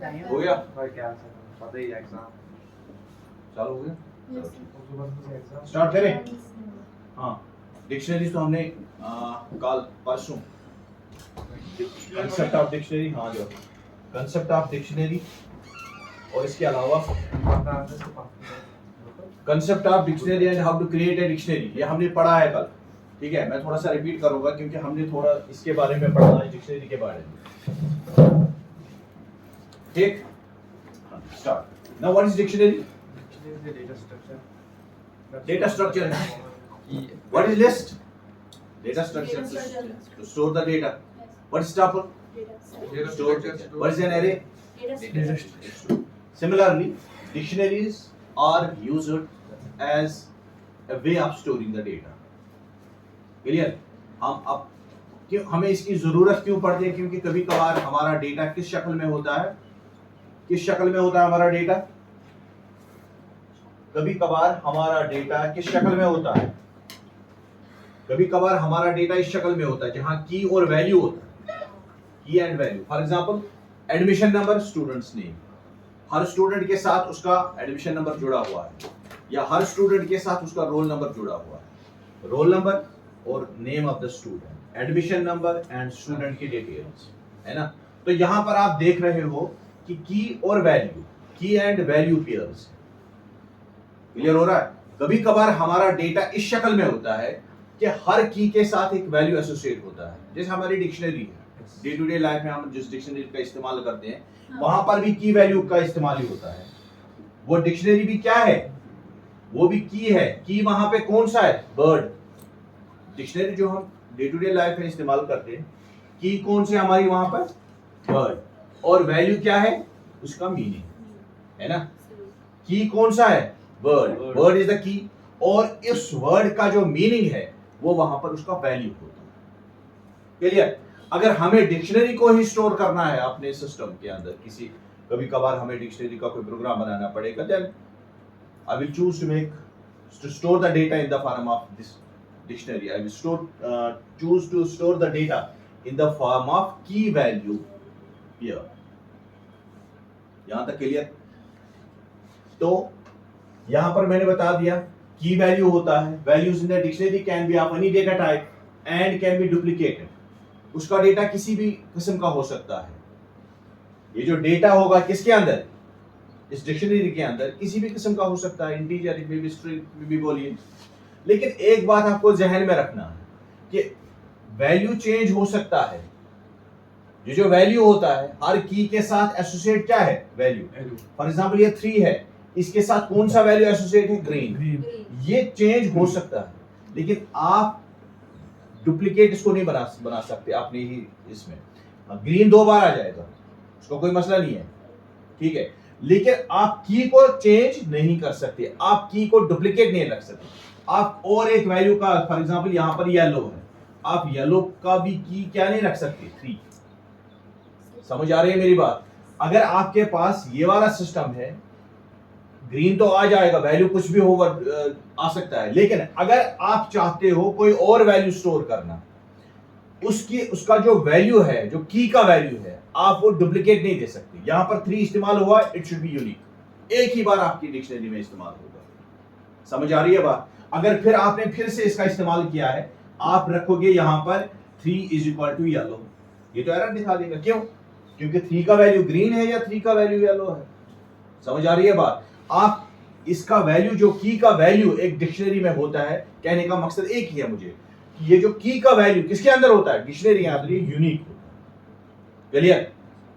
हो गया क्या पता ही एग्जाम चालू हो गया एग्जाम स्टार्ट करें। हाँ डिक्शनरी तो हमने कल परसों कंसेप्ट ऑफ डिक्शनरी, हाँ जो कंसेप्ट ऑफ डिक्शनरी और इसके अलावा concept of dictionary and how to create a dictionary, ये हमने पढ़ा है कल। ठीक है, मैं थोड़ा सा रिपीट करूंगा क्योंकि हमने थोड़ा इसके बारे में पढ़ा है, डिक्शनरी के बारे में। ठीक, start. Now what is dictionary? Data structure है। What is list? Data structure to store the data. What is tuple? Store. What is an array? Similarly, dictionaries are used as a way of storing the data. Clear? हम अब क्यों हमें इसकी जरूरत क्यों पड़ती है? क्योंकि कभी कभार हमारा डेटा किस शक्ल में होता है? किस शक्ल में होता है हमारा डेटा? कभी कभार हमारा डेटा किस शक्ल में होता है? कभी कभार हमारा डेटा इस शक्ल में होता है जहां की और वैल्यू होता है, की and value. For example admission number, students name, her student के साथ उसका एडमिशन नंबर जुड़ा हुआ है, या हर स्टूडेंट के साथ उसका रोल नंबर जुड़ा हुआ है। रोल नंबर और name of the student, admission number and student की डिटेल्स, है ना। तो यहां पर आप देख रहे हो कि की और वैल्यू, की एंड वैल्यू पेयर्स। क्लियर हो रहा है? कभी कभार हमारा डेटा इस शक्ल में होता है कि हर की के साथ एक वैल्यू एसोसिएट होता है। जैसे हमारी डिक्शनरी है, डे टू डे लाइफ में हम जिस डिक्शनरी का इस्तेमाल करते हैं वहां पर भी की वैल्यू का इस्तेमाल ही होता है। वो डिक्शनरी भी क्या है? वो भी की है। की वहां पे कौन सा है? वर्ड। डिक्शनरी जो हम डे टू डे लाइफ में इस्तेमाल करते हैं, की कौन सी हमारी वहां पर? वर्ड। और वैल्यू क्या है? उसका मीनिंग, है ना। की कौन सा है? Word. Word is the key, और इस वर्ड का जो मीनिंग है वो वहां पर उसका वैल्यू होता है। क्लियर? अगर हमें डिक्शनरी को ही स्टोर करना है अपने सिस्टम के अंदर, किसी कभी कभार हमें डिक्शनरी का कोई प्रोग्राम बनाना पड़ेगा, then I will choose to store the data in the form of this dictionary. I will choose to store the data in the form of key value here. यहां तक क्लियर? तो यहां पर मैंने बता दिया की वैल्यू होता है। Values in the dictionary can be of any data type and can be duplicated. उसका डेटा किसी भी किस्म का हो सकता है। ये जो डेटा होगा किसके अंदर? इस डिक्शनरी के अंदर किसी भी किस्म का हो सकता है, इंटीजर भी, स्ट्रिंग भी बोलिए। लेकिन एक बात आपको जहन में रखना है कि वैल्यू चेंज हो सकता है। ये जो वैल्यू होता है हर की के साथ एसोसिएट क्या है? वैल्यू। फॉर एग्जांपल ये 3 है, इसके साथ कौन सा वैल्यू एसोसिएट है? ग्रीन। ये चेंज हो सकता है, लेकिन आप डुप्लीकेट इसको नहीं बना सकते अपने ही इसमें। ग्रीन 2 बार आ जाएगा, उसको कोई मसला नहीं है, ठीक है। लेकिन आप की को चेंज नहीं कर सकते, आप की को डुप्लीकेट नहीं रख सकते। आप और एक वैल्यू का, फॉर एग्जांपल यहां पर येलो है, आप येलो का भी की क्या नहीं रख सकते? 3। समझ आ रही है मेरी बात? अगर आपके पास ये वाला सिस्टम है, ग्रीन तो आ जाएगा, वैल्यू कुछ भी होगा, आ सकता है। लेकिन अगर आप चाहते हो कोई और वैल्यू स्टोर करना, उसका जो वैल्यू है, जो की का वैल्यू है, आप वो डुप्लीकेट नहीं दे सकते। यहां पर 3 इस्तेमाल हुआ, इट शुड बी यूनिक, एक ही बार आपकी डिक्शनरी में इस्तेमाल होगा। समझ आ रही है बात? अगर फिर आपने फिर से इसका इस्तेमाल किया है, आप रखोगे यहां पर 3 इज इक्वल टू येलो, ये तो एरर दिखा देगा। क्यों? क्योंकि 3 का वैल्यू ग्रीन है या 3 का वैल्यू येलो है। समझ आ रही है बात? आप इसका वैल्यू, जो की का वैल्यू एक डिक्शनरी में होता है, कहने का मकसद एक ही है मुझे कि ये जो की का वैल्यू किसके अंदर होता है? डिक्शनरी के अंदर, ये यूनिक होता है। क्लियर?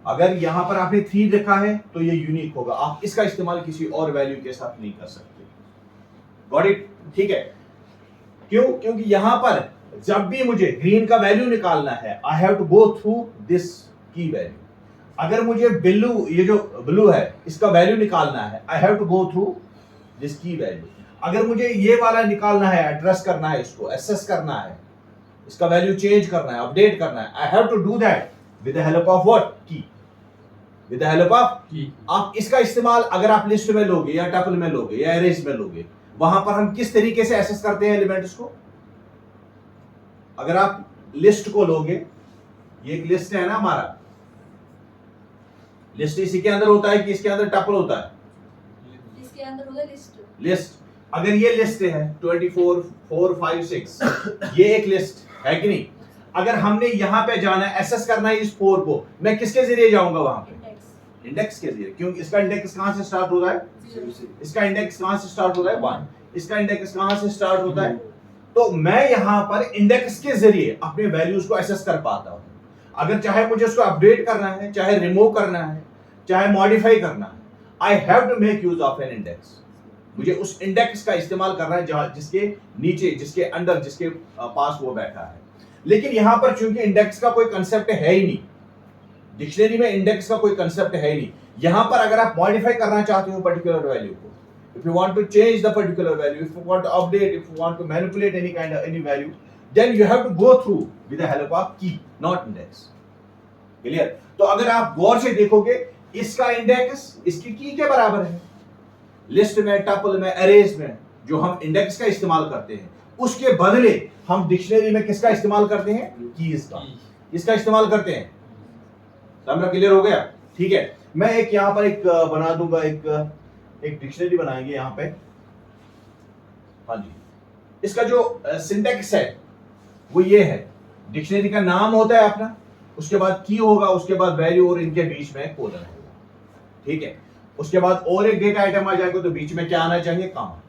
अगर यहां पर आपने 3 रखा है तो ये यूनिक होगा, आप इसका इस्तेमाल किसी और वैल्यू के साथ नहीं कर सकते। Got it? ठीक है। क्यों? क्योंकि यहां पर जब भी मुझे ग्रीन का वैल्यू निकालना है, I have to go through this key value. अगर मुझे ब्लू, ये जो ब्लू है, इसका वैल्यू निकालना है, I have to go through this key value. अगर मुझे ये वाला निकालना है, एड्रेस करना है, इसको एसेस करना है, इसका वैल्यू चेंज करना है, अपडेट करना है, I have to do that with the help of what? Key. With the help of key. आप इसका इस्तेमाल अगर आप लिस्ट में लोगे या टपल में लोगे या एरेज में लोगे, वहां पर हम किस तरीके से एसेस करते हैं एलिमेंट्स को? अगर आप लिस्ट को लोगे, ये एक लिस्ट है ना हमारा, लिस्ट इसी के अंदर होता है कि इसके अंदर टपल होता है? इसके अंदर होगा लिस्ट। लिस्ट। अगर ये लिस्ट है 24 4 5 6 ये एक लिस्ट है कि नहीं? अगर हमने यहाँ पे जाना है, एसेस करना है इस 4 को, मैं किसके जरिए जाऊंगा वहां पे? इंडेक्स। इंडेक्स के जरिए। क्योंकि इसका इंडेक्स कहां से स्टार्ट होता है? 0। इसका इंडेक्स कहां से स्टार्ट होता है? 1। इसका इंडेक्स कहां से स्टार्ट होता है? तो मैं यहां पर इंडेक्स के जरिए अपने वैल्यूज को एसेस कर पाता हूं। अगर चाहे मुझे उसको अपडेट करना है, चाहे रिमूव करना है, चाहे मॉडिफाई करना है, I have to make use of an index. मुझे उस इंडेक्स का इस्तेमाल करना है जहां जिसके नीचे, जिसके अंदर, जिसके पास वो बैठा है। लेकिन यहां पर चूंकि इंडेक्स का कोई कंसेप्ट है ही नहीं, डिक्शनरी में इंडेक्स का कोई कंसेप्ट है ही नहीं, यहां पर अगर आप मॉडिफाई करना चाहते हो पर्टिकुलर वैल्यू को, if you want to change the particular value, if you want to update, if you want to manipulate any value, then you have to go through with the help of key, not index. Clear? तो अगर आप गौर से देखोगे, इसका index इसकी की के बराबर है। लिस्ट में, टपल में, अरेज में जो हम इंडेक्स का इस्तेमाल करते हैं, उसके बदले हम डिक्शनरी में किसका इस्तेमाल करते हैं? कीज का। इसका इस्तेमाल करते हैं। समझ क्लियर हो गया? ठीक है, मैं एक यहां पर एक बना दूंगा, एक डिक्शनरी बनाएंगे यहां पे। हाँ जी, इसका जो सिंटैक्स है वो ये है, डिक्शनरी का नाम होता है अपना, उसके बाद की होगा, उसके बाद वैल्यू और इनके बीच में कोलन होगा। ठीक है, उसके बाद और एक डेटा आइटम आ जाएगा तो बीच में क्या आना चाहिए? कॉमा।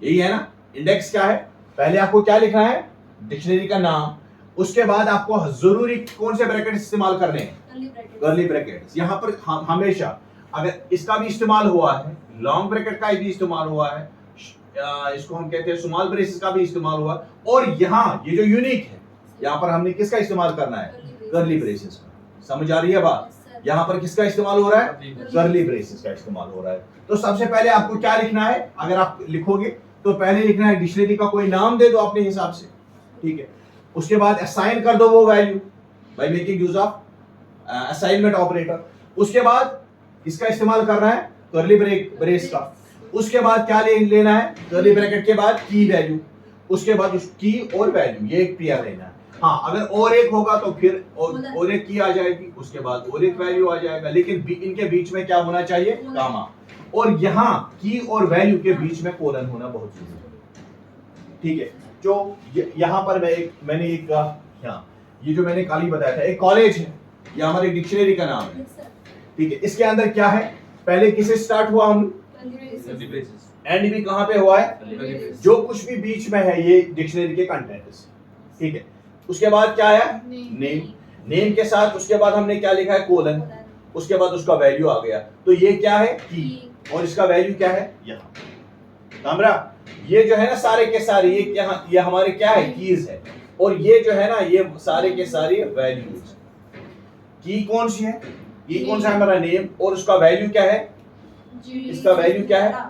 यही है ना? इंडेक्स क्या है? पहले आपको क्या लिखना है? डिक्शनरी का नाम, उसके बाद आपको जरूरी कौन से ब्रैकेट इस्तेमाल करने हैं? Curly brackets. यहां पर हमेशा अगर इसका भी इस्तेमाल हुआ है, लॉन्ग ब्रैकेट का भी इस्तेमाल हुआ है, इसको हम कहते हैं स्मॉल ब्रेसेस का भी इस्तेमाल हुआ, और यहाँ ये जो यूनिक है, यहाँ पर हमने किसका इस्तेमाल करना है? कर्ली ब्रेसेस का। समझ आ रही है बात? यहाँ पर किसका इस्तेमाल हो रहा है? कर्ली ब्रेसेस का इस्तेमाल हो रहा है। तो सबसे पहले आपको क्या लिखना है? अगर आप लिखोगे तो पहले लिखना है डिक्शनरी का कोई नाम दे दो अपने हिसाब से। ठीक है, उसके बाद असाइन कर दो वो value by making use of assignment operator. उसके बाद इसका इस्तेमाल करना है कर्ली ब्रेस का। उसके बाद क्या लेना है? कर्ली ब्रैकेट के बाद की वैल्यू, उसके बाद उस की और वैल्यू, ये एक पेयर लेना है। हाँ, अगर और एक होगा तो फिर और एक की आ जाएगी, उसके बाद और एक वैल्यू आ जाएगा, लेकिन इनके बीच में क्या होना चाहिए? कामा। और यहाँ की और वैल्यू के बीच में कोलन होना बहुत जरूरी है। ठीक है, जो यहाँ पर मैंने एक ये जो मैंने कल ही बताया था, एक कॉलेज है, ये हमारी डिक्शनरी का नाम है। ठीक है, इसके अंदर क्या है? पहले किसे स्टार्ट हुआ? हम एंड भी कहां पे हुआ है? जो कुछ भी बीच में है ये डिक्शनरी के कंटेंट्स। ठीक है, उसके बाद क्या है? नेम के साथ उसके बाद हमने क्या लिखा है? कोलन। उसके बाद उसका वैल्यू आ गया, तो ये क्या है? की। और इसका वैल्यू क्या है? यहाँ। समझा? ये जो है ना सारे के सारे ये हमारे क्या है? कीज है, और ये जो है ना ये सारे के सारे वैल्यूज। की कौन सी है? की कौन सा है? हमारा नेम। और उसका वैल्यू क्या है? इसका वैल्यू क्या है?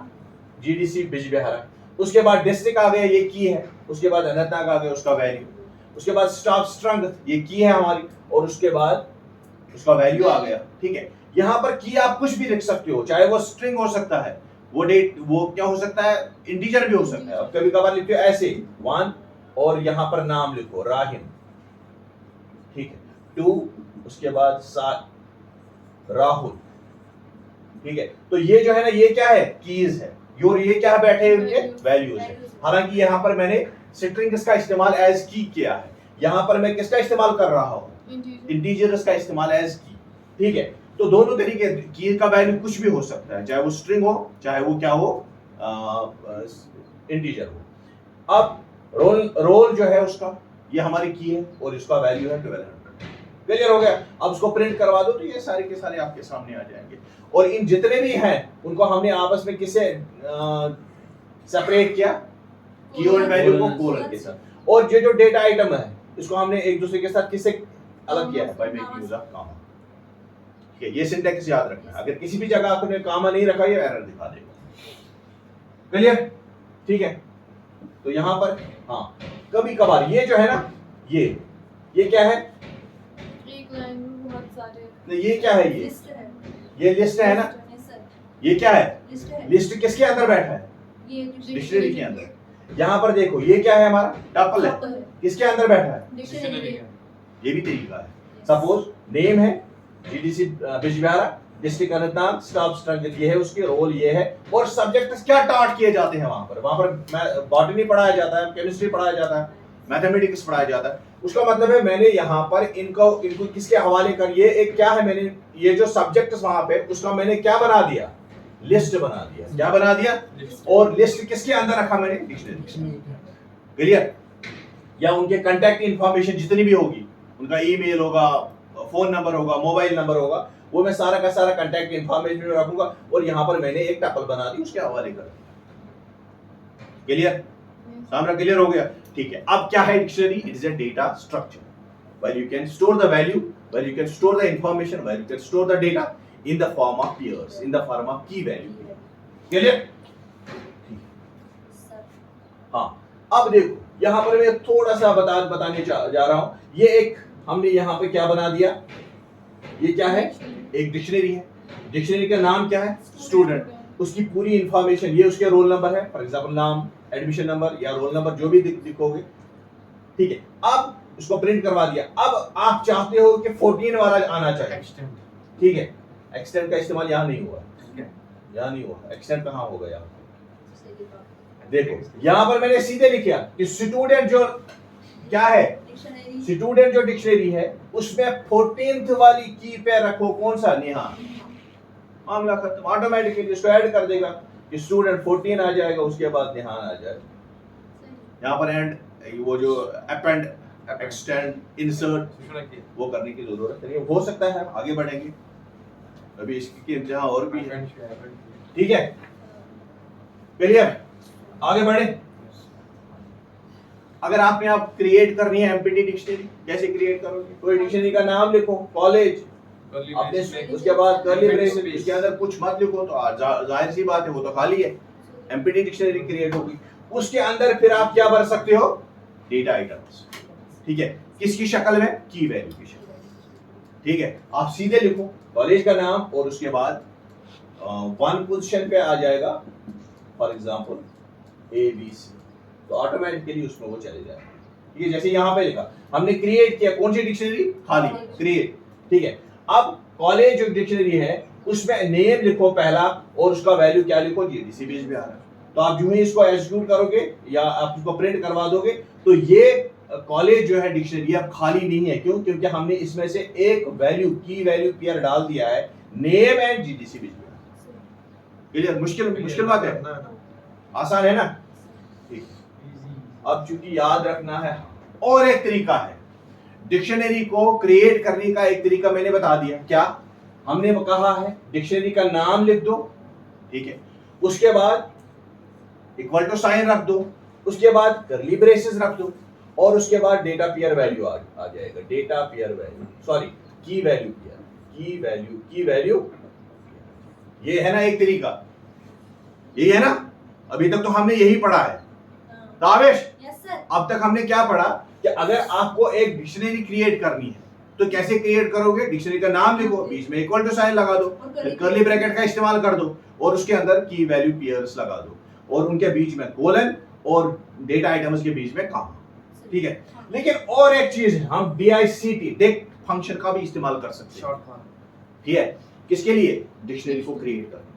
जीडीसी बिजबिहारा। उसके बाद डिस्ट्रिक्ट आ गया, ये की है। उसके बाद अनंतनाग आ गया, उसका वैल्यू। उसके बाद स्टाफ स्ट्रंग, ये की है हमारी, और उसके बाद उसका वैल्यू आ गया। ठीक है, यहाँ पर की आप कुछ भी लिख सकते हो, चाहे वो स्ट्रिंग हो सकता है, वो क्या हो सकता है? इंटीजर भी हो सकता है। अब कभी कभार लिखते हो ऐसे 1 और यहाँ पर नाम लिखो राहिम। ठीक है, 2, उसके बाद 7 राहुल। ठीक है, तो ये जो है ना ये क्या है? कीज है, और ये क्या बैठे हुए? वैल्यूज है। हालांकि यहाँ पर मैंने स्ट्रिंग्स का इस्तेमाल एज की किया है, यहाँ पर मैं किसका इस्तेमाल कर रहा हूँ? इंटीजर्स का इस्तेमाल एज की। ठीक है, तो दोनों तरीके, की का वैल्यू कुछ भी हो सकता है, चाहे वो स्ट्रिंग हो, चाहे वो क्या हो? इंटीजर हो। अब रोल जो है उसका, ये हमारी की है, और इसका वैल्यू है 1200। क्लियर हो गया? अब उसको प्रिंट करवा दो तो ये सारे के सारे आपके सामने आ जाएंगे। और इन जितने भी हैं उनको हमने आपस में किससे सेपरेट किया? कीवर्ड वैल्यू को कोलन के साथ। और ये जो डेटा आइटम है इसको हमने एक दूसरे के साथ किससे अलग किया है? बाय मेकिंग यूज ऑफ कामा। ठीक है, ये सिंटैक्स याद रखना है। अगर किसी भी जगह आपने कामा नहीं रखा ये एरर दिखा देगा। क्लियर? ठीक है, तो यहाँ पर हाँ कभी कभार ये जो है ना ये क्या है? एक लाइन में बहुत सारे। ये क्या है? ये लिस्ट है ना? ये क्या है? लिस्ट किसके अंदर बैठा है? डिक्शनरी के अंदर। यहाँ पर देखो ये क्या है? हमारा टपल है। किसके अंदर बैठा है? डिक्शनरी। ये भी तरीका है। सपोज नेम है, GDC Bijbehara, district Anantnag, staff structure ये है, उसके रोल ये है, और सब्जेक्ट्स क्या टॉट किए जाते हैं वहां पर बॉटनी पढ़ाया जाता है, केमिस्ट्री पढ़ाया जाता है, मैथमेटिक्स पढ़ाया जाता है। उसका मतलब है मैंने यहाँ पर इनको किसके हवाले कर, ये एक क्या है, मैंने ये जो सब्जेक्ट्स वहां पे उसका मैंने क्या बना दिया, लिस्ट बना दिया। क्या बना दिया? और लिस्ट किसके अंदर रखा मैंने? डिक्शनरी। क्लियर? या उनके कांटेक्ट इंफॉर्मेशन जितनी भी होगी, उनका ईमेल होगा, फोन नंबर होगा, मोबाइल नंबर होगा, वो मैं सारा का सारा कांटेक्ट इंफॉर्मेशन में रखूंगा, और यहाँ पर मैंने एक टपल बना दी, उसके हवाले कर दिया। क्लियर? सामने क्लियर हो गया? ठीक है। अब क्या है dictionary? It is a data structure where you can store the value, where you can store the information, where you can store the data in the form of pairs, in the form of key value. Clear? हाँ, अब देखो यहाँ पर मैं थोड़ा सा बताने जा रहा हूँ। ये एक हमने यहाँ पे क्या बना दिया, ये क्या है? एक डिक्शनरी है। डिक्शनरी का नाम क्या है? स्टूडेंट। उसकी पूरी इंफॉर्मेशन, ये उसके रोल नंबर है, फॉर एग्जांपल नाम, एडमिशन नंबर या रोल नंबर जो भी लिखोगे, ठीक है। अब उसको प्रिंट करवा दिया। अब आप चाहते हो कि 14 वाला आना चाहिए, ठीक है। एक्सटेंड का इस्तेमाल यहाँ नहीं हुआ, यहाँ नहीं हुआ। एक्सटेंड कहाँ होगा? यहाँ देखो, यहाँ पर मैंने सीधे लिखा कि स्टूडेंट जो क्या है, स्टूडेंट जो डिक्शनरी है उसमें 14th वाली की पे रखो, कौन सा? निहान। मामला खत्म, ऑटोमेटिकली इसको ऐड कर देगा कि स्टूडेंट 14 आ जाएगा, उसके बाद निहान आ जाएगा। यहाँ पर एंड वो जो अपेंड, एक्सटेंड, इंसर्ट वो करने की जरूरत नहीं है। हो सकता है आगे बढ़ेंगे, अभी इसकी जहाँ और भी है, ठीक है। क्लियर? आगे बढ़े। अगर आपने आप क्रिएट करनी है एमपीटी डिक्शनरी, कैसे क्रिएट करोगे? कोई डिक्शनरी का नाम लिखो, कॉलेज, अपने उसके बाद कर्ली ब्रेसेस, इसके अंदर कुछ मत लिखो, तो जाहिर सी बात है वो तो खाली है। एमपीटी डिक्शनरी क्रिएट होगी, उसके अंदर फिर आप क्या भर सकते हो? डेटा आइटम्स, ठीक है। किसकी शक्ल में? की वैल्यू की शक्ल, ठीक है। आप सीधे लिखो कॉलेज का नाम, और उसके बाद 1 पोजीशन पे आ जाएगा, फॉर एग्जांपल ABC, तो ऑटोमेटिकली उसमें वो चले जाएगा, ठीक है। जैसे यहाँ पे लिखा, हमने क्रिएट किया, कौन सी डिक्शनरी? खाली, क्रिएट, ठीक है। अब कॉलेज जो डिक्शनरी है उसमें नेम लिखो पहला, और उसका वैल्यू क्या लिखो? जीडीसी बिजबिहारा। तो आप जो ही इसको एग्जीक्यूट करोगे या आप इसको प्रिंट करवा दोगे, तो ये कॉलेज जो है डिक्शनरी अब खाली नहीं है। क्यों? क्योंकि हमने इसमें से एक वैल्यू, की वैल्यू पेयर डाल दिया है, name and GDC Bijbehara. Clear? मुश्किल बात है? आसान है ना? ठीक। अब चूंकि याद रखना है, और एक तरीका है डिक्शनरी को क्रिएट करने का, एक तरीका मैंने बता दिया। क्या हमने कहा है? डिक्शनरी का नाम लिख दो, ठीक है। उसके बाद इक्वल टू साइन रख दो, उसके बाद कर्ली ब्रेसेस रख दो, और उसके बाद डेटा पेयर वैल्यू आ जाएगा। डेटा पेयर वैल्यू, सॉरी, की वैल्यू पेयर, की वैल्यू, ये है ना एक तरीका, यही है ना? अभी तक तो हमने यही पढ़ा है। तावेश, अब तक हमने क्या पढ़ा कि अगर आपको एक डिक्शनरी क्रिएट करनी है तो कैसे क्रिएट करोगे? डिक्शनरी का नाम लिखो, बीच में इक्वल टू साइन लगा दो, फिर कर्ली ब्रैकेट का इस्तेमाल कर दो, और उसके अंदर की वैल्यू पेयर्स लगा दो, और उनके बीच में कोलन, और डेटा आइटम्स के बीच में कॉमा, ठीक है। लेकिन और एक चीज है, हम DICT डिक्ट फंक्शन का भी इस्तेमाल कर सकते हैं, ठीक है। किसके लिए? डिक्शनरी को क्रिएट करने।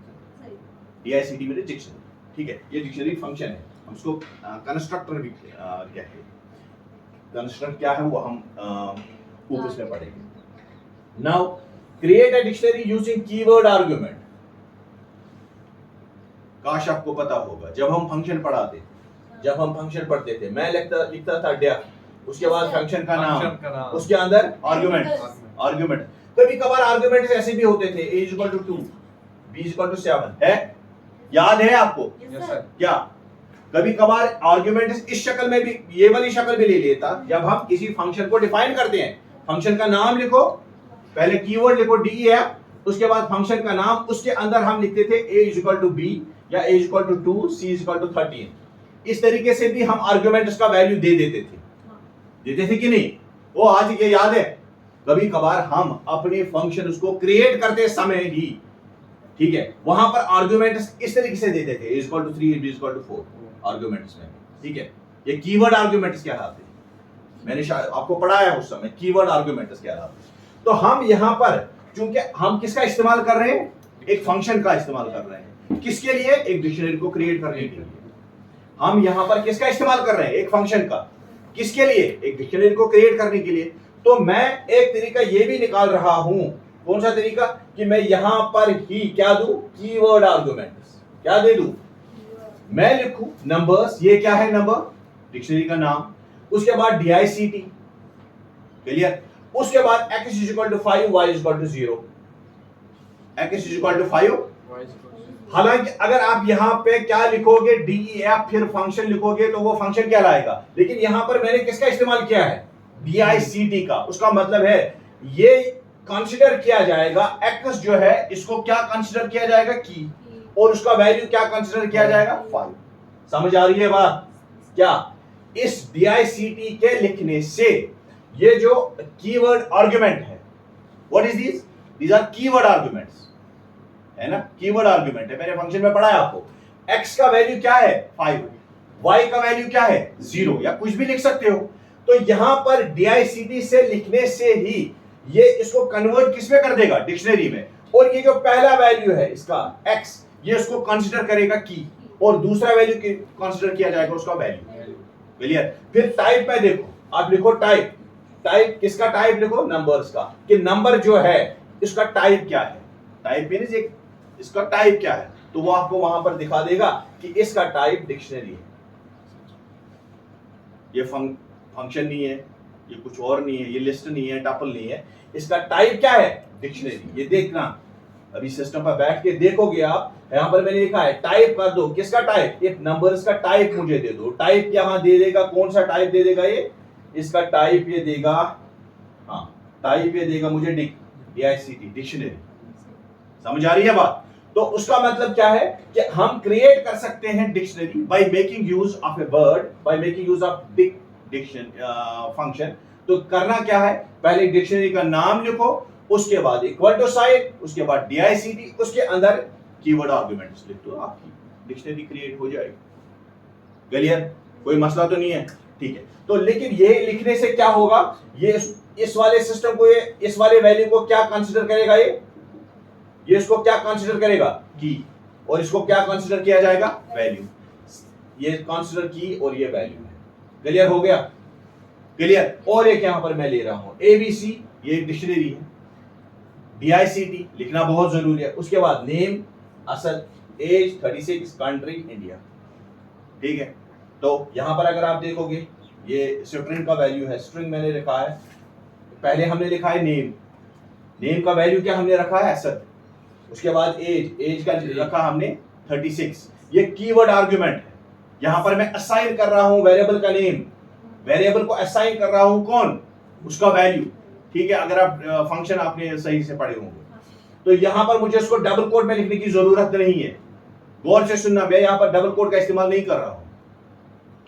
DICT में डिक्शनरी, ठीक है। ये डिक्शनरी फंक्शन है, हम उसको कंस्ट्रक्टर भी कहते हैं। कंस्ट्रक्ट क्या है वो हम ऊपर में पढ़ेंगे। Now create a dictionary using keyword argument. काश आपको पता होगा, जब हम फंक्शन पढ़ते थे, मैं लिखता था डेफ, उसके बाद फंक्शन का नाम, उसके अंदर आर्गुमेंट। कभी कभार आर्गुमेंट ऐसे भी होते थे, a = 2, b = 7, है? याद है आपको? क्या कभी कभार आर्गुमेंट इस शक्ल में भी, ये वाली शक्ल भी ले लेता, जब हम किसी फंक्शन को डिफाइन करते हैं। फंक्शन का नाम लिखो, पहले कीवर्ड लिखो DEF, उसके बाद फंक्शन का नाम, उसके अंदर हम लिखते थे a = b या a = 2, c = 13। इस तरीके से भी हम आर्गुमेंट्स का वैल्यू दे देते थे कि नहीं? वो आज ये याद है? कभी कभार हम अपने फंक्शन उसको क्रिएट करते समय ही, ठीक है, वहां पर आर्गुमेंट्स इस तरीके से देते थे, a = 3, b = 4 आर्गुमेंट्स में, ठीक है। ये कीवर्ड आर्गुमेंट्स कहलाते हैं, मैंने शायद आपको पढ़ाया उस समय कीवर्ड आर्गुमेंट्स कहलाते हैं। तो हम यहां पर चूंकि हम किसका इस्तेमाल कर रहे हैं, एक फंक्शन का इस्तेमाल कर रहे हैं, किसके लिए, एक डिक्शनरी को क्रिएट करने के लिए। हम यहां पर किसका इस्तेमाल कर रहे हैं, एक फंक्शन का, किसके लिए, एक डिक्शनरी को क्रिएट करने के लिए। तो मैं एक तरीका ये भी निकाल रहा हूं, कौन सा तरीका, कि मैं यहां पर ही क्या दूं, कीवर्ड आर्गुमेंट्स, क्या दे दूं, मैं लिखूं नंबर्स, ये क्या है नंबर, डिक्शनरी का नाम, उसके बाद DICT, क्लियर, उसके बाद x is equal to 5, y is equal to 0, x is equal to 5। हालांकि अगर आप यहां पे क्या लिखोगे, DEF फिर फंक्शन लिखोगे तो वो फंक्शन क्या लाएगा, लेकिन यहां पर मैंने किसका इस्तेमाल किया है, DICT का। उसका मतलब है ये कंसीडर किया जाएगा, x जो है इसको क्या कंसीडर किया जाएगा, की, और उसका वैल्यू क्या कंसीडर किया जाएगा, 5। समझ आ रही है बात, क्या इस DICT के लिखने से ये जो कीवर्ड आर्गुमेंट है, what is this, these are keyword arguments, है ना, कीवर्ड आर्गुमेंट है, मैंने फंक्शन में पढ़ा है आपको। x का वैल्यू क्या है 5, y का वैल्यू क्या है 0, या कुछ भी लिख सकते हो। तो यहां पर DICT से लिखने से ही ये इसको कन्वर्ट किस में कर देगा, डिक्शनरी में, और ये जो पहला वैल्यू है इसका x, ये उसको कंसीडर करेगा की, और दूसरा वैल्यू कंसीडर किया जाएगा उसका वैल्यू, क्लियर। फिर टाइप में देखो, आप लिखो टाइप, टाइप किसका टाइप लिखो, नंबर्स का, कि नंबर जो है इसका टाइप क्या है, टाइप मींस एक इसका टाइप क्या है, तो वो आपको वहां पर दिखा देगा कि इसका टाइप डिक्शनरी है, ये फंक्शन नहीं है, ये कुछ और नहीं है, ये लिस्ट नहीं है, टपल नहीं है, इसका टाइप क्या है, डिक्शनरी। ये देखना, अभी सिस्टम पर बैठ के देखोगे आप, यहां पर मैंने लिखा है टाइप कर दो, किसका टाइप, एक नंबर्स का टाइप मुझे दे दो, टाइप यहां दे देगा, कौन सा टाइप दे देगा, ये इसका टाइप ये देगा, हाँ टाइप ये देगा मुझे DICT, डिक्शनरी। समझ आ रही है बात। तो उसका मतलब क्या है कि हम क्रिएट कर सकते हैं dictionary by making use of a word, by making use of diction function. तो करना क्या है, पहले डिक्शनरी का नाम लिखो, उसके बाद इक्वल टू साइन, उसके बाद DICT, उसके अंदर कीवर्ड आर्गुमेंट्स लिख दो, आपकी डिक्शनरी क्रिएट हो जाएगी। क्लियर, कोई मसला तो नहीं है, ठीक है। तो लेकिन ये लिखने से क्या होगा, ये इस वाले सिस्टम को, ये इस वाले वैल्यू को क्या कंसीडर करेगा, ये इसको क्या कंसीडर करेगा, की, और इसको क्या कंसीडर किया जाएगा, वैल्यू। ये कंसीडर की और ये वैल्यू है, क्लियर हो गया, क्लियर। और एक यहां पर मैं ले रहा हूं ABC, ये एक डिक्शनरी है, DICT लिखना बहुत जरूरी है, उसके बाद name, Asad, age 36, country India, ठीक है। तो यहां पर अगर आप देखोगे ये स्ट्रिंग का वैल्यू है, स्ट्रिंग मैंने लिखा है, पहले हमने लिखा है नेम, नेम का वैल्यू क्या हमने रखा है, असद, उसके बाद एज, एज का रखा हमने 36, ये कीवर्ड आर्गुमेंट है। यहां पर मैं असाइन कर रहा हूं वेरिएबल का नेम, वेरिएबल को असाइन कर रहा हूं कौन, उसका वैल्यू, ठीक है। अगर आप फंक्शन आपने सही से पढ़े होंगे तो यहां पर मुझे इसको डबल कोट में लिखने की जरूरत नहीं है, गौर से सुनना, मैं यहां पर डबल कोट का इस्तेमाल नहीं कर रहा हूं,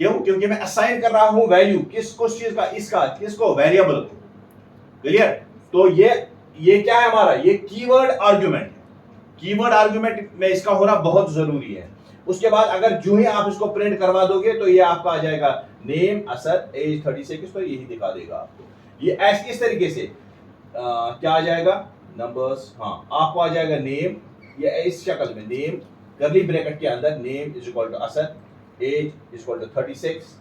क्यों, क्योंकि मैं असाइन कर रहा हूं वैल्यू, किसको, चीज का, इसका, किसको, वेरिएबल को, क्लियर। तो ये क्या है हमारा, ये कीवर्ड आर्गुमेंट है, कीवर्ड आर्गुमेंट में इसका होना बहुत जरूरी है। उसके बाद अगर जो ही आप इसको प्रिंट करवा दोगे तो ये आपका आ जाएगा नेम, असद, एज 36, तो यही दिखा देगा आपको। ये ऐसे इस तरीके से क्या आ जाएगा, नंबर्स, हाँ आपको आ जाएगा नेम, ये इस शक्ल में नेम, कर्ली ब्रैकेट के अंदर name is equal to Asad, age is equal to 36,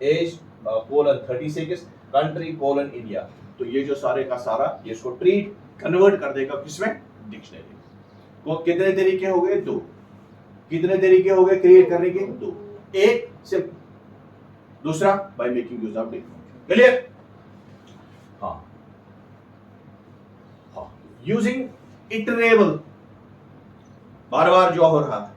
age colon 36, country colon India. तो ये जो सारे का सारा ये इसको ट्रीट कन्वर्ट कर देगा किसमें, डिक्शनरी। को कितने तरीके हो गए, 2। कितने तरीके हो गए क्रिएट करने के, 2। एक सिर्फ, दूसरा bye making use of dictionary, clear. हाँ हाँ, यूजिंग इटरेबल, बार बार जो हो रहा है,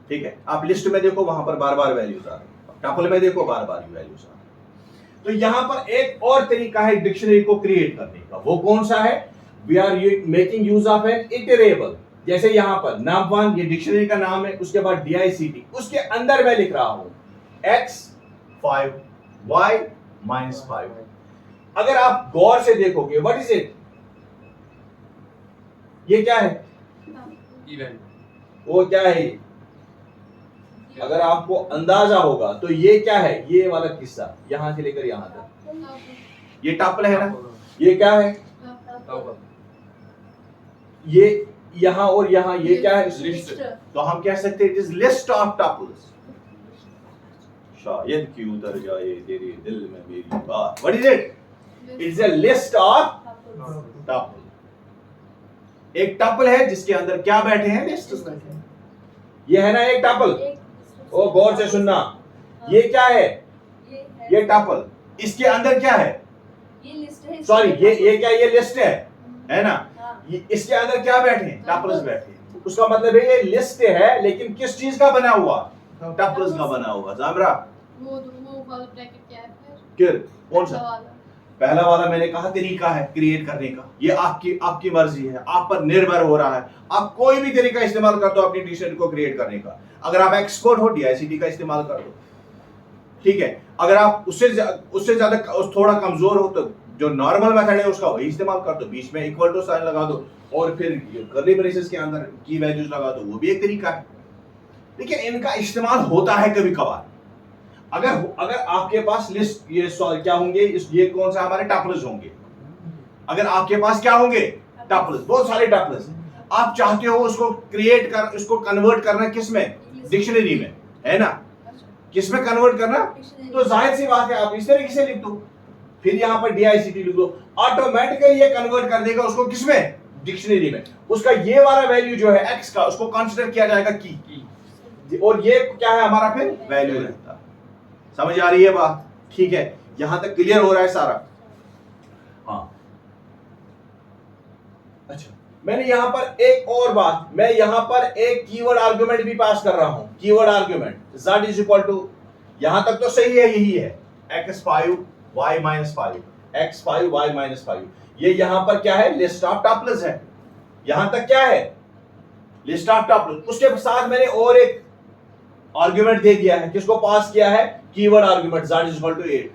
ठीक है। आप लिस्ट में देखो वहां पर बार बार वैल्यूज आ रहे हैं, टपल में देखो बार बार वैल्यूज आ रहे हैं। तो यहां पर एक और तरीका है डिक्शनरी को क्रिएट करने का, वो कौन सा है, we are making use of an iterable. जैसे यहां पर नाम 1, ये डिक्शनरी का नाम है, उसके बाद DICT, उसके अंदर मैं लिख रहा हूं x 5 y -5। अगर आप गौर से देखोगे, व्हाट इज इट, ये क्या है, वो क्या है, अगर आपको अंदाजा होगा तो ये क्या है, ये वाला किस्सा यहां से लेकर यहां तक, ये टपल है ना, ये क्या है, ये यहाँ और यहाँ ये क्या है? लिस्ट तो हम कह सकते हैं it is list of tuples. शायद कि उतर जाए तेरे दिल में मेरी बात। What is it? It's a list of tuple. एक टपल है जिसके अंदर क्या बैठे हैं? लिस्ट बैठे हैं। ये है ना एक टपल। ओ गौर से सुनना, ये क्या है? ये टपल। इसके अंदर क्या है? ये लिस्ट है। सॉरी, ये क्या? ये लिस्ट है ना? हाँ। इसके अंदर क्या बैठे हैं? टपल्स बैठे हैं। उसका मतलब है ये लिस्ट है, लेकिन किस चीज का बना हुआ? टपल्स का बना हुआ। जामरा वो वाला ब्रैकेट क्या है फिर? कौन सा? वाला। पहला वाला मैंने कहा तरीका है क्रिएट करने का। ये आपकी मर्जी है, आप पर निर्भर हो रहा है। आप कोई भी तरीका इस्तेमाल कर दो अपनी डिक्शनरी को क्रिएट करने का। अगर आप एक्सपर्ट हो, डीआईसीटी का इस्तेमाल कर दो, ठीक है। अगर आप उससे ज्यादा थोड़ा कमजोर हो तो जो नॉर्मल मेथड है उसका वही इस्तेमाल कर दो। बीच में इक्वल टू साइन लगा दो और फिर कर्ली ब्रेसेस के अंदर की वैल्यूज लगा दो, वो भी एक तरीका है। देखिए, इनका इस्तेमाल होता है कभी कभार। अगर आपके पास लिस्ट ये क्या होंगे? ये कौन सा? हमारे टपल्स होंगे। अगर आपके पास क्या होंगे? टपल्स, बहुत सारे टपल्स। आप चाहते हो उसको क्रिएट कर, उसको कन्वर्ट करना किस में? डिक्शनरी में, है ना? किस में कन्वर्ट करना? तो जाहिर सी बात है आप इस तरीके से लिख दो, फिर यहाँ पर डीआईसीटी लिख दो, ऑटोमेटिकली ये कन्वर्ट कर देगा उसको किस में? डिक्शनरी में। उसका ये वाला वैल्यू जो है एक्स का, उसको कंसीडर किया जाएगा की, और ये क्या है हमारा? फिर वैल्यू रहता है। समझ आ रही है बात? ठीक है, यहां तक क्लियर हो रहा है सारा? हाँ, अच्छा। मैंने यहां पर एक और बात, मैं यहां पर एक कीवर्ड आर्गुमेंट भी पास कर रहा हूं। Keyword argument z is equal to, यहां तक तो सही है, यही है x5 y - 5, x5 y - 5। ये यहां पर क्या है? लिस्ट ऑफ टपल्स है। यहां तक क्या है? List of tuples. उसके साथ मैंने और एक आर्गुमेंट दे दिया है। किसको पास किया है? Keyword argument z is equal to 8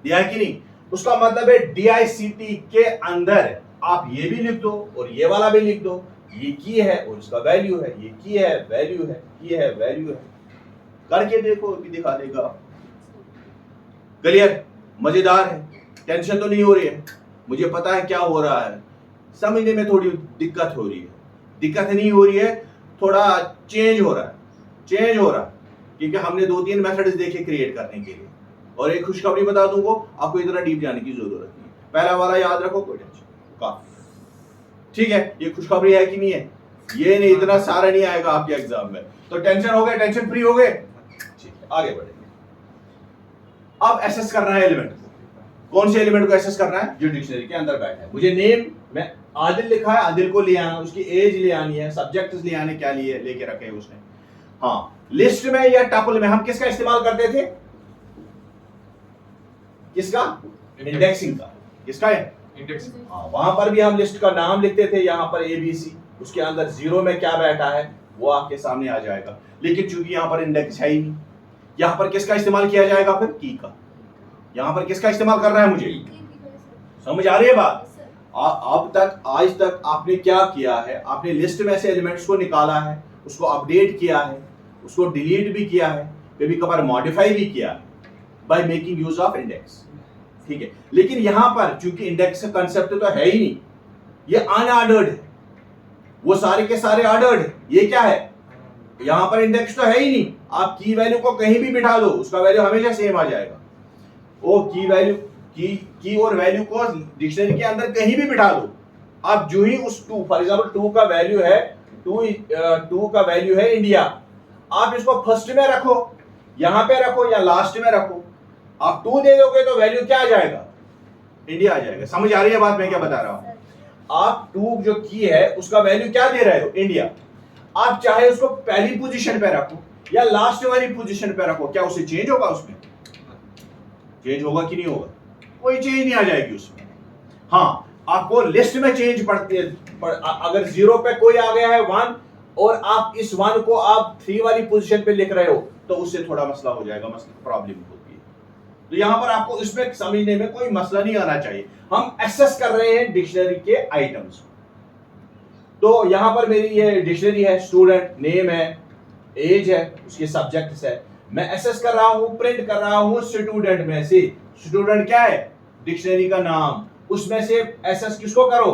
दिया है कि नहीं? उसका मतलब है डीआईसीटी के अंदर आप ये भी लिख दो और ये वाला भी लिख दो। ये की है और इसका वैल्यू है, ये की है, वैल्यू है, की है, वैल्यू है। करके देखो, अभी दिखा देगा। क्लियर? मजेदार है? टेंशन तो नहीं हो रही है? मुझे पता है क्या हो रहा है, समझने में थोड़ी दिक्कत हो रही है। दिक्कत नहीं हो रही है, थोड़ा चेंज हो रहा है, क्योंकि हमने 2-3 मेथड्स देखे क्रिएट करने के लिए। और एक खुशखबरी बता दूंगा, आपको इतना डीप जाने की जरूरत नहीं। पहला वाला याद रखो, कोई टेंशन काफी, ठीक है? ये खुशखबरी है कि नहीं है? ये नहीं, इतना सारा नहीं आएगा आपके एग्जाम में। तो टेंशन हो गए, टेंशन फ्री हो गए, ठीक है, आगे बढ़ेंगे। अब एसेस करना है एलिमेंट को। कौन से एलिमेंट को एसेस करना है? जो डिक्शनरी के अंदर बैठा है। मुझे नेम में आदिल लिखा है, आदिल को ले आना, उसकी एज ले आनी है, सब्जेक्ट्स ले आने, क्या लिए लेके रखे हैं उसने। हाँ, लिस्ट में या टपल में हम किसका इस्तेमाल करते थे? किसका? इंडेक्सिंग का। किसका है? इंडेक्सिंग। हाँ, वहां पर भी हम लिस्ट का नाम लिखते थे, यहाँ पर ABC, उसके अंदर 0 में क्या बैठा है वो आपके सामने आ जाएगा। लेकिन चूंकि यहाँ पर इंडेक्स है ही नहीं, यहाँ पर किसका इस्तेमाल किया जाएगा? फिर की का। यहाँ पर किसका इस्तेमाल करना है मुझे? समझ आ रही है बात? अब तक, आज तक आपने क्या किया है? आपने लिस्ट में से एलिमेंट्स को निकाला है, उसको अपडेट किया है, उसको डिलीट भी किया है, कभी कभार मॉडिफाई भी किया है bye making use of index, ठीक है। लेकिन यहां पर चूंकि इंडेक्स का कंसेप्ट तो है ही नहीं, ये अनऑर्डर्ड है, वो सारे के सारे ऑर्डर्ड है। ये क्या है? यहां पर इंडेक्स तो है ही नहीं। आप की वैल्यू को कहीं भी बिठा दो, उसका वैल्यू हमेशा सेम आ जाएगा। वो की वैल्यू, की और वैल्यू को डिक्शनरी के अंदर कहीं भी बिठा दो, आप जो ही उस 2, फॉर एग्जांपल 2 का वैल्यू है, 2 का वैल्यू है इंडिया, आप इसको फर्स्ट में रखो, यहां पे रखो या लास्ट में रखो, आप 2 दे दोगे तो वैल्यू क्या आ जाएगा? इंडिया आ जाएगा। समझ आ रही है बात मैं क्या बता रहा हूं? आप 2 जो की है उसका वैल्यू क्या दे रहे हो? इंडिया। आप चाहे उसको पहली पोजीशन पे रखो या लास्ट वाली पोजीशन पे रखो, क्या उससे चेंज होगा? उसमें चेंज होगा कि नहीं होगा? कोई चेंज नहीं आ जाएगी उसमें। हाँ, आपको लिस्ट में चेंज पड़ती है। अगर 0 पे कोई आ गया है 1 और आप इस 1 को आप 3 वाली पोजीशन पे लिख रहे हो तो उससे थोड़ा मसला हो जाएगा, प्रॉब्लम होती है। तो यहां पर आपको इसमें समझने में कोई मसला नहीं आना चाहिए। हम एक्सेस कर रहे हैं डिक्शनरी के आइटम्स। तो यहां पर मेरी ये डिक्शनरी है, स्टूडेंट, नेम है, एज है, उसके सब्जेक्ट्स है। मैं एक्सेस कर रहा हूं, प्रिंट कर रहा हूं स्टूडेंट में से। स्टूडेंट क्या है? डिक्शनरी का नाम। उसमें से एक्सेस किसको करो?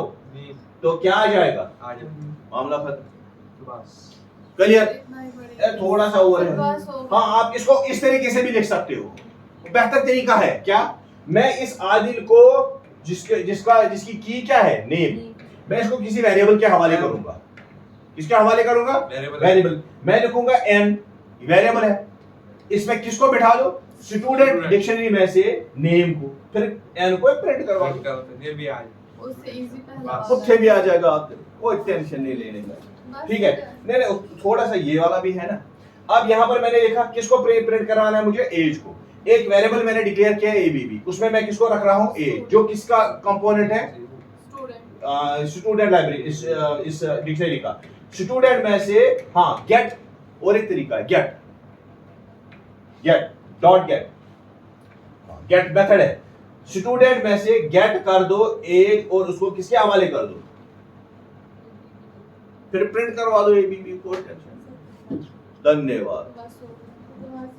तो क्या आ जाएगा, आ जाओ मामला खत्म। तो बस क्लियर? इतना ही पड़ेगा। थोड़ा सा और है। बस हो गया। हाँ, आप इसको इस तरीके से भी लिख सकते हो। बेहतर तरीका है क्या, मैं इस आदिल को जिसकी की क्या है, नेम, मैं इसको किसी वेरिएबल के हवाले करूंगा। किसके हवाले करूंगा, वेरिएबल। मैं लिखूंगा n, वेरिएबल है, इसमें किसको बिठा दो, स्टूडेंट डिक्शनरी में से नेम को, फिर n को प्रिंट करवा दो, ये भी आ जाए। उससे इजी पहला बस। उत्थे भी आ जाएगा, आप कोई टेंशन नहीं लेने का। बस ठीक है, नहीं थोड़ा सा ये वाला भी है ना। अब यहाँ पर मैंने लिखा किसको प्रिंट करवाना है मुझे, एज को। एक वेरिएबल मैंने डिक्लेयर किया है ABB, उसमें मैं किसको रख रहा हूँ, एज, जो किसका कंपोनेंट है, स्टूडेंट। स्टूडेंट लाइब्रेरी, इस डिक्शनरी का। स्टूडेंट में से हाँ गेट, और एक तरीका है गेट, डॉट गेट मेथड है। स्टूडेंट में से गेट कर दो एज, और उसको किसके हवाले कर दो, फिर प्रिंट करवा दो ABB को। टेंशन, धन्यवाद। बस हो गया।